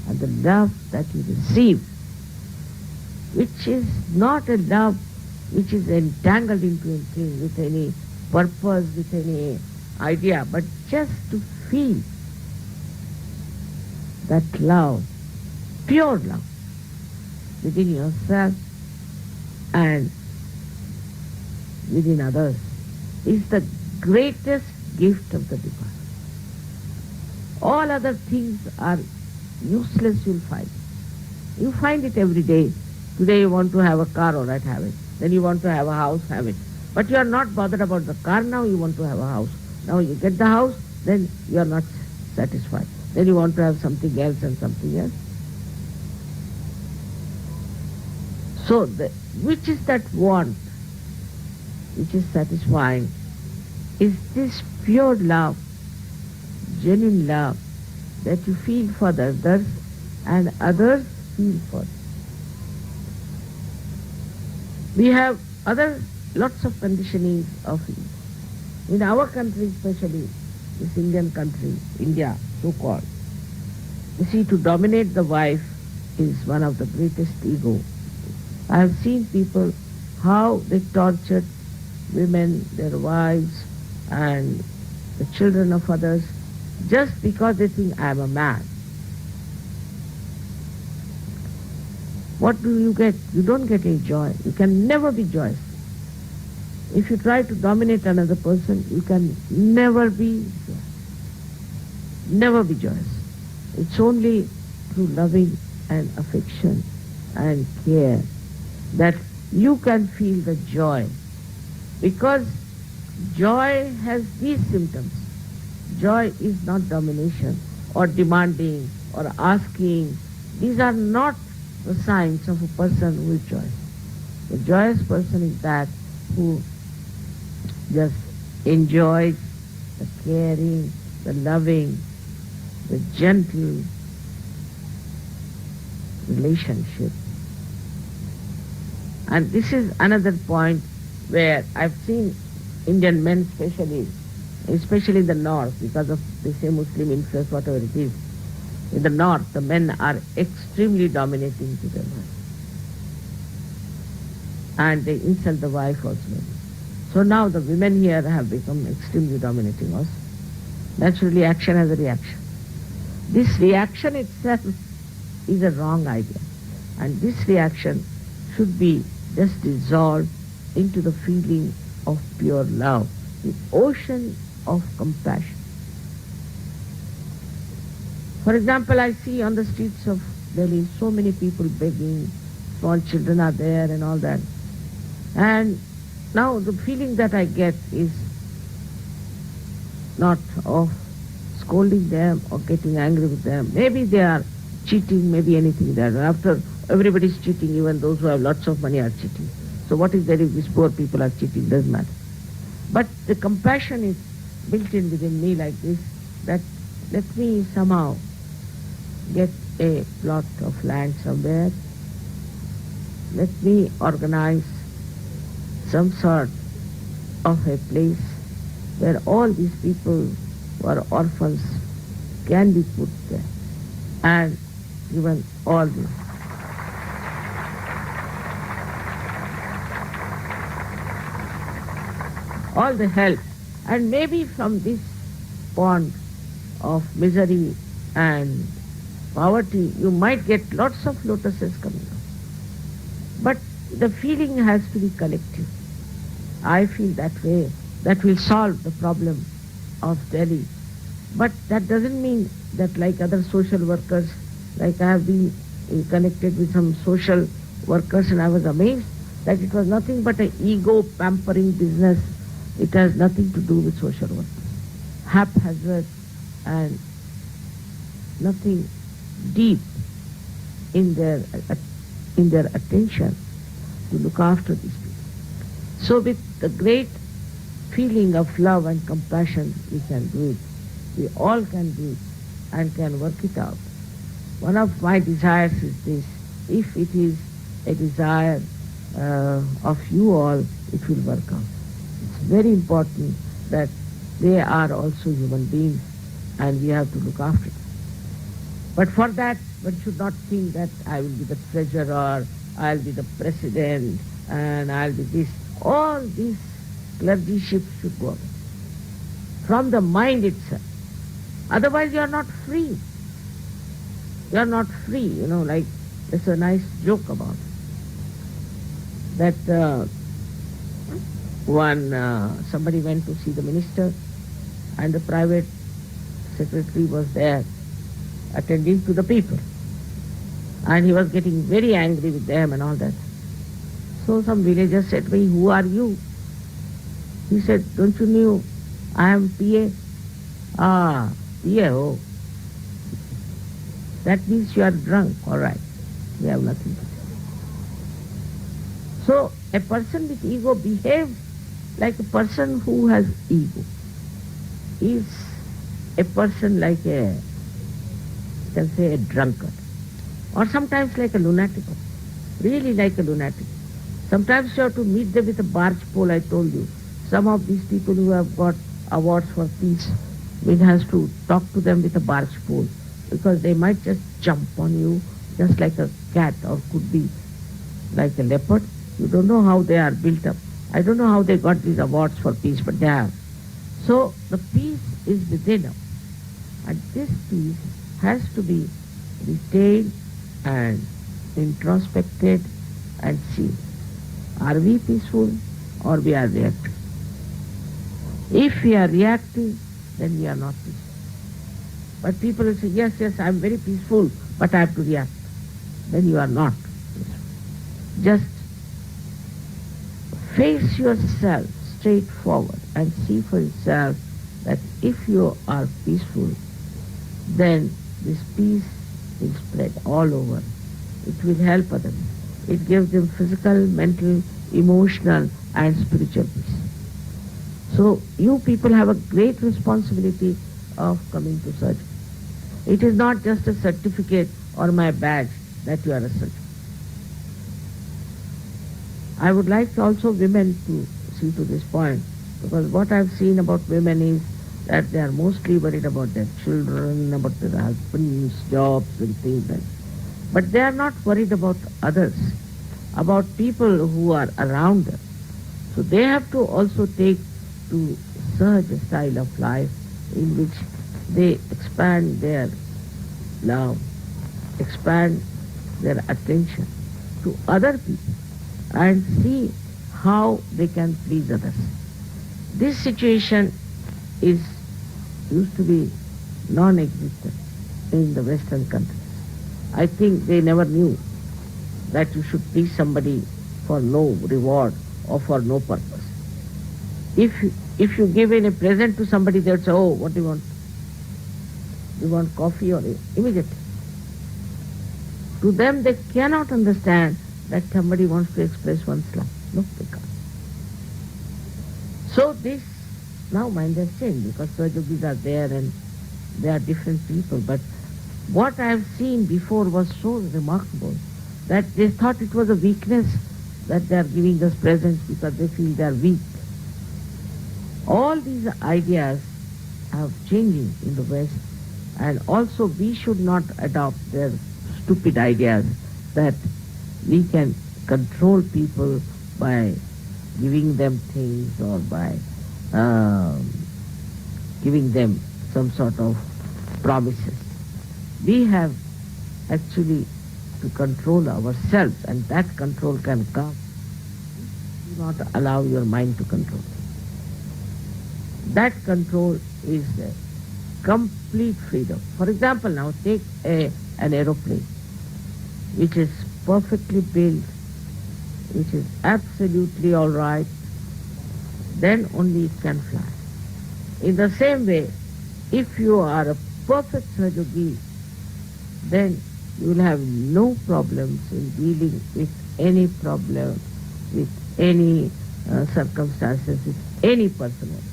and the love that you receive, which is not a love which is entangled into anything with any purpose, with any idea, but just to feel that love, pure love within yourself and within others is the greatest gift of the divine. All other things are useless, you'll find. You find it every day. Today you want to have a car, all right, have it. Then you want to have a house, have it. But you are not bothered about the car now, you want to have a house. Now you get the house, then you are not satisfied. Then you want to have something else and something else. So, which is that want, which is satisfying, is this pure love, genuine love that you feel for the others and others feel for you. We have lots of conditionings of it. In our country especially, this Indian country, India so-called, you see, to dominate the wife is one of the greatest ego. I have seen people how they tortured women, their wives and the children of others just because they think I am a man. What do you get? You don't get any joy. You can never be joyous. If you try to dominate another person, you can never be joyous. It's only through loving and affection and care that you can feel the joy. Because joy has these symptoms. Joy is not domination or demanding or asking. These are not the signs of a person who is joyous. The joyous person is that who just enjoys the caring, the loving, the gentle relationship. And this is another point where I've seen Indian men especially in the north, because of they say Muslim influence, whatever it is. In the north, the men are extremely dominating to their wife. And they insult the wife also. So now the women here have become extremely dominating also. Naturally, action has a reaction. This reaction itself is a wrong idea. And this reaction should be just dissolved into the feeling of pure love, the ocean of compassion. For example, I see on the streets of Delhi so many people begging, small children are there and all that. And now the feeling that I get is not of scolding them or getting angry with them. Maybe they are cheating, maybe anything there. After everybody is cheating, even those who have lots of money are cheating. So what is there if these poor people are cheating? Doesn't matter. But the compassion is built in within me like this, that let me somehow get a plot of land somewhere. Let me organize some sort of a place where all these people who are orphans can be put there and given all this. all the help. And maybe from this pond of misery and poverty, you might get lots of lotuses coming out. But the feeling has to be collective. I feel that way. That will solve the problem of Delhi. But that doesn't mean that, like other social workers, like I have been connected with some social workers, and I was amazed that it was nothing but an ego pampering business. It has nothing to do with social work. Haphazard and nothing deep in their attention to look after these people. So with the great feeling of love and compassion, we can do it. We all can do it and can work it out. One of my desires is this: if it is a desire of you all, it will work out. It's very important that they are also human beings and we have to look after them. But for that, one should not think that I will be the treasurer, I'll be the president, and I'll be this. All these clergyships should go away from the mind itself. Otherwise you are not free. You are not free, like there's a nice joke about it. That somebody went to see the minister and the private secretary was there attending to the people. And he was getting very angry with them and all that. So some villagers said to me, "Who are you?" He said, "Don't you know I am PA?" "Ah, PA, oh. That means you are drunk." "All right, we have nothing to say." So a person with ego behaves like a person who has ego. Is a person like you can say a drunkard, or sometimes like a lunatic, really like a lunatic. Sometimes you have to meet them with a barge pole. I told you, some of these people who have got awards for peace, one has to talk to them with a barge pole, because they might just jump on you just like a cat, or could be like a leopard. You don't know how they are built up. I don't know how they got these awards for peace, but they have. So the peace is within them, and this peace has to be retained and introspected and seen. Are we peaceful or we are reactive? If we are reactive, then we are not peaceful. But people will say, yes, I am very peaceful, but I have to react. Then you are not peaceful. Just face yourself straight forward and see for yourself that if you are peaceful, then this peace will spread all over. It will help others. It gives them physical, mental, emotional and spiritual peace. So you people have a great responsibility of coming to surgery. It is not just a certificate or my badge that you are a surgeon. I would like also women to see to this point, because what I have seen about women is that they are mostly worried about their children, about their husbands, jobs and things like that. But they are not worried about others, about people who are around them. So they have to also take to such a style of life in which they expand their love, expand their attention to other people and see how they can please others. This situation used to be non-existent in the Western countries. I think they never knew that you should please somebody for no reward or for no purpose. If you give in a present to somebody, they'll say, "Oh, what do you want? You want coffee?" or immediately. To them, they cannot understand that somebody wants to express one's love. No, they can't. So this, now mind has changed, because Sahajogis are there and they are different people. But what I have seen before was so remarkable that they thought it was a weakness that they are giving us presents because they feel they are weak. All these ideas are changing in the West, and also we should not adopt their stupid ideas that we can control people by giving them things or by um, giving them some sort of promises. We have actually to control ourselves, and that control can come. Do not allow your mind to control. That control is complete freedom. For example, now take an aeroplane which is perfectly built, which is absolutely all right, then only it can fly. In the same way, if you are a perfect Sahajogi, then you will have no problems in dealing with any problem, with any circumstances, with any person also.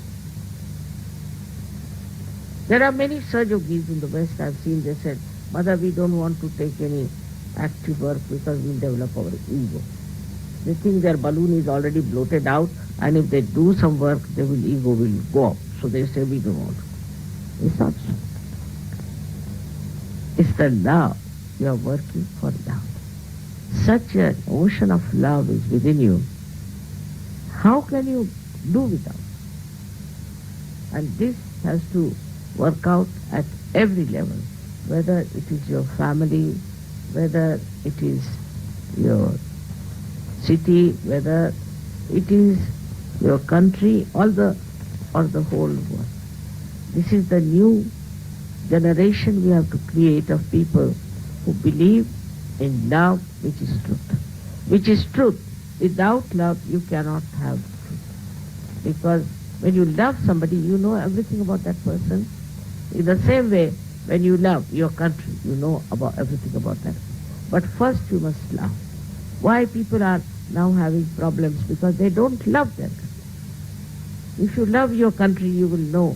There are many Sahajogis in the West I've seen, they said, Mother, we don't want to take any active work because we'll develop our ego. They think their balloon is already bloated out, and if they do some work, their ego will go up. So they say, we don't want to. It's not so. It's the love. You are working for love. Such an ocean of love is within you. How can you do without? And this has to work out at every level, whether it is your family, whether it is your city, whether it is your country, or the whole world. This is the new generation we have to create of people who believe in love, which is truth. Which is truth. Without love, you cannot have truth. Because when you love somebody, you know everything about that person. In the same way, when you love your country, you know about everything about that. But first you must love. Why people are now having problems? Because they don't love their country. If you love your country, you will know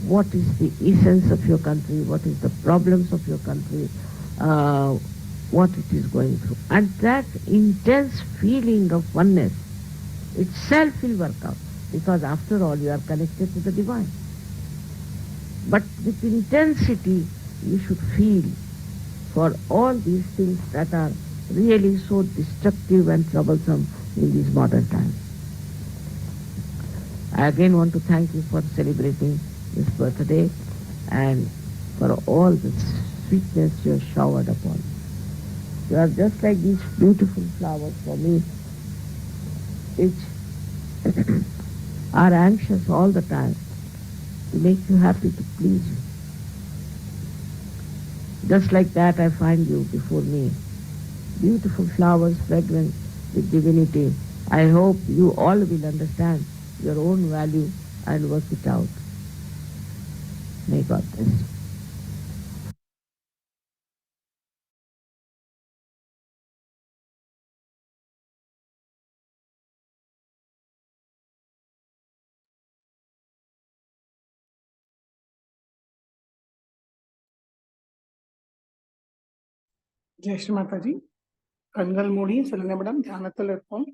what is the essence of your country, what is the problems of your country, what it is going through. And that intense feeling of oneness itself will work out, because after all you are connected to the divine. But with intensity you should feel for all these things that are really so destructive and troublesome in these modern times. I again want to thank you for celebrating this birthday and for all the sweetness you have showered upon. You are just like these beautiful flowers for me, which are anxious all the time to make you happy, to please you. Just like that I find you before me. Beautiful flowers, fragrant with divinity. I hope you all will understand your own value and work it out. May God bless you. Jai Sri Mataji. கண்கள் மூடி சில நிமிடம் தியானத்தில் இருப்போம்.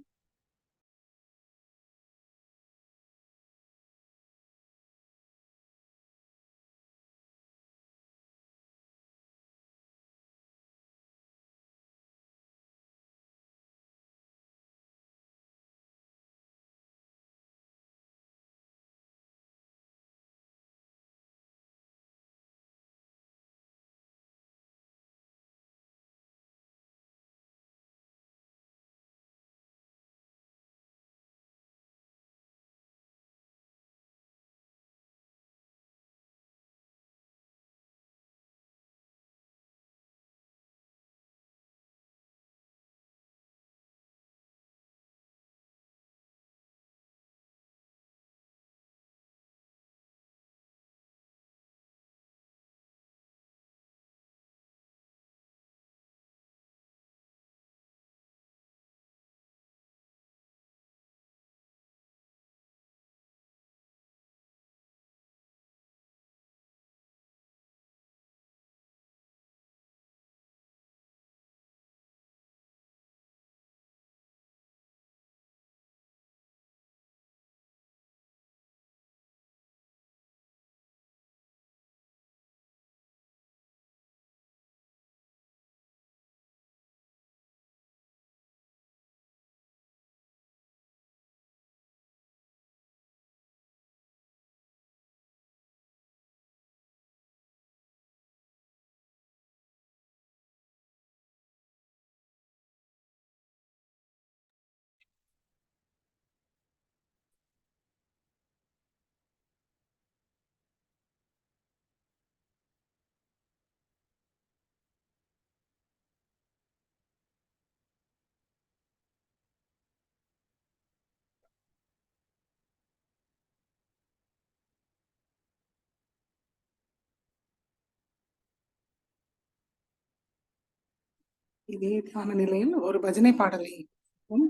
இதே தியான நிலையில் ஒரு பஜனை பாடலை கேட்போம்.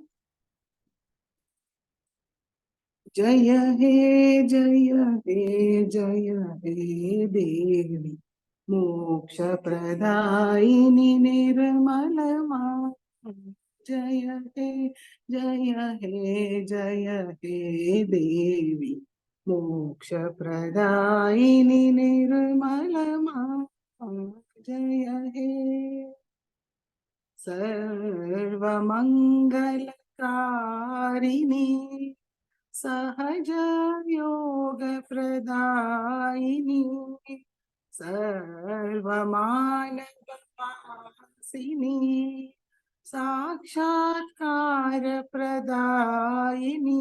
जय हे जय हे जय हे देवी मोक्ष प्रदायिनी निर्मलमा जय हे जय हे जय हे देवी मोक्ष प्रदायिनी निर्मलमा जय हे सर्वमङ्गलकारिणी सहज योग प्रदायिनी सर्वमानववासिनी साक्षात्कार प्रदायिनी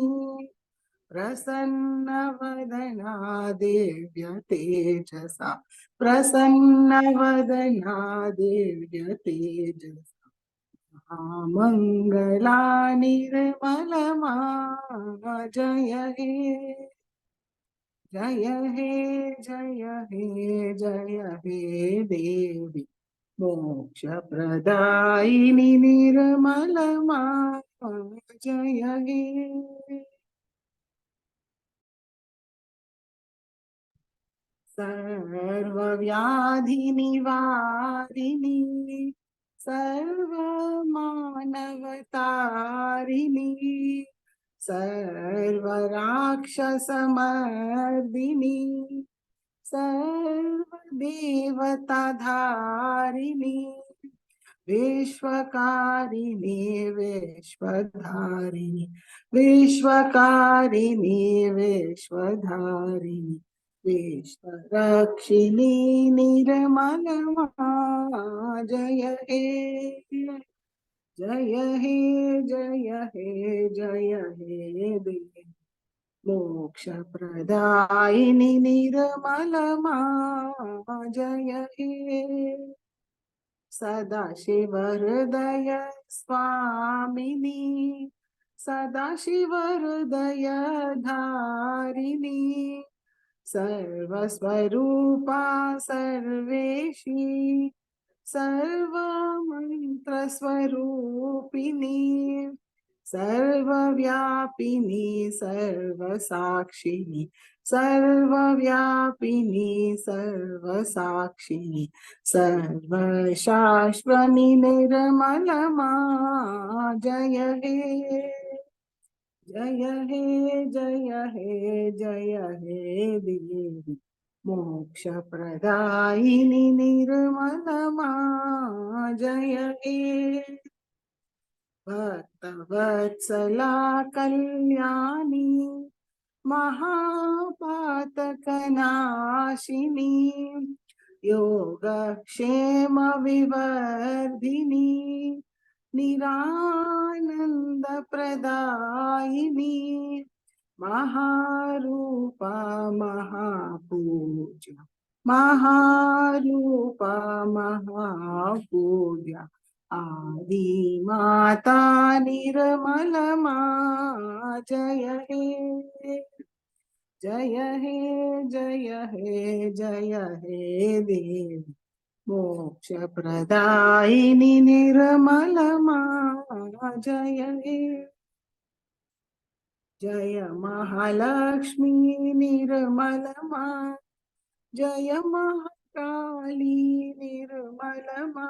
प्रसन्नवदना दिव्य तेजसा प्रसन्नवदना दिव्य तेजसा मंगला निर्मलमा जय हे जय हे जय हे जय हे देवी मोक्ष प्रदायिनी निर्मलमा जय हे सर्वव्याधि निवारिणी सर्वमानवतारिणी सर्वराक्षसमर्दिनी सर्वदेवताधारिणी विश्वकारिणी विश्वधारिणी विश्वकारिणी विश्वधारिणी विश्वरक्षिणी निर्मलमा जय हे जय हे जय हे जय हे देवी मोक्ष प्रदायिनी निर्मलमा जय हे सदाशिव हृदय स्वामिनी सदाशिव हृदय धारिणी सर्वस्वरूपा सर्वेशी सर्वमन्त्रस्वरूपिणी सर्वव्यापिनी सर्वसाक्षिणी सर्वव्यापिनी सर्वसाक्षिणी सर्वशाश्वनी निर्मलमा जय हे जय हे जय हे जय हे देवी मोक्ष प्रदायिनी निर्मलमा जय हे भक्तवत्सला कल्याणी महापातकनाशिनी योगक्षेम विवर्धिनी निरानंद प्रदायिनी महारूपा महापूज्य महारूपा महापूज्य आदि माता निर्मलमा जय हे जय हे जय हे जय हे देवी मोक्ष प्रदायिनी निर्मलमा जय हे जय महालक्ष्मी निर्मलमा जय महाकाली निर्मलमा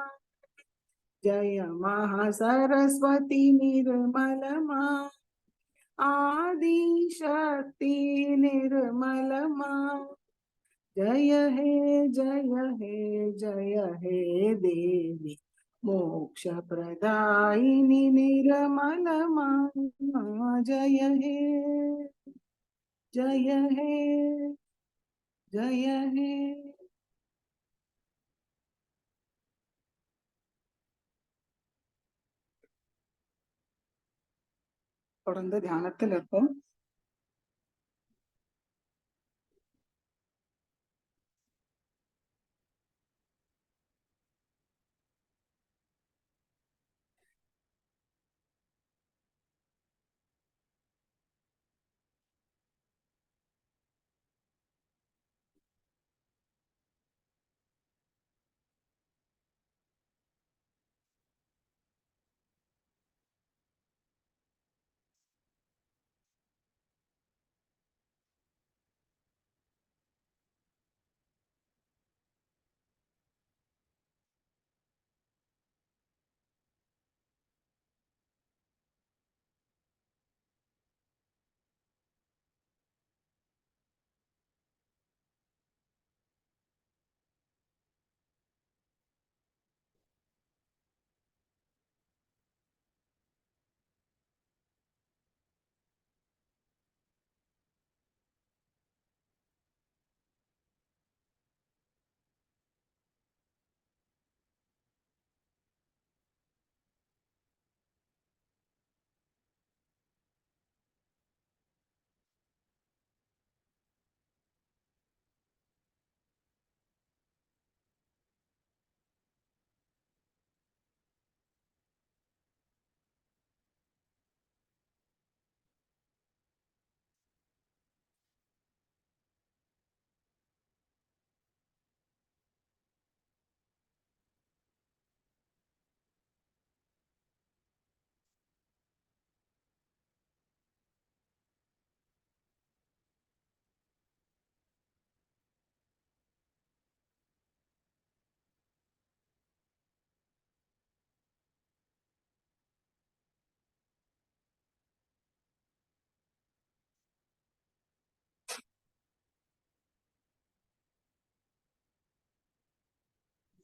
जय महासरस्वती निर्मलमा आदिशक्ति निर्मलमा जय हे जय हे जय हे देवी मोक्ष प्रदायिनी निर्मलमा जय हे जय हे जय हे தொடர்ந்து தியானத்தில் இருப்போம்.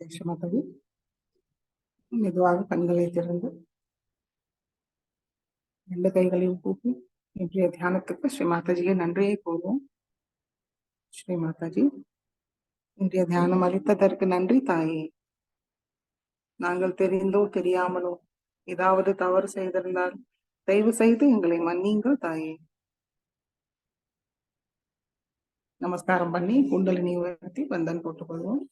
ஜெய் மாதாஜி. மெதுவாக கண்களை திறந்து 2 கைகளையும் கூப்பி இன்றைய தியானத்துக்கு ஸ்ரீ மாதாஜியை நன்றியை கூறுவோம். ஸ்ரீ மாதாஜி, இன்றைய தியானம் அளித்ததற்கு நன்றி தாயே. நாங்கள் தெரிந்தோ தெரியாமலோ ஏதாவது தவறு செய்திருந்தால் தயவு செய்து எங்களை மன்னியுங்கள் தாயே. நமஸ்காரம் பண்ணி குண்டலினி உயர்த்தி வந்தன் போட்டுக்கொள்வோம்.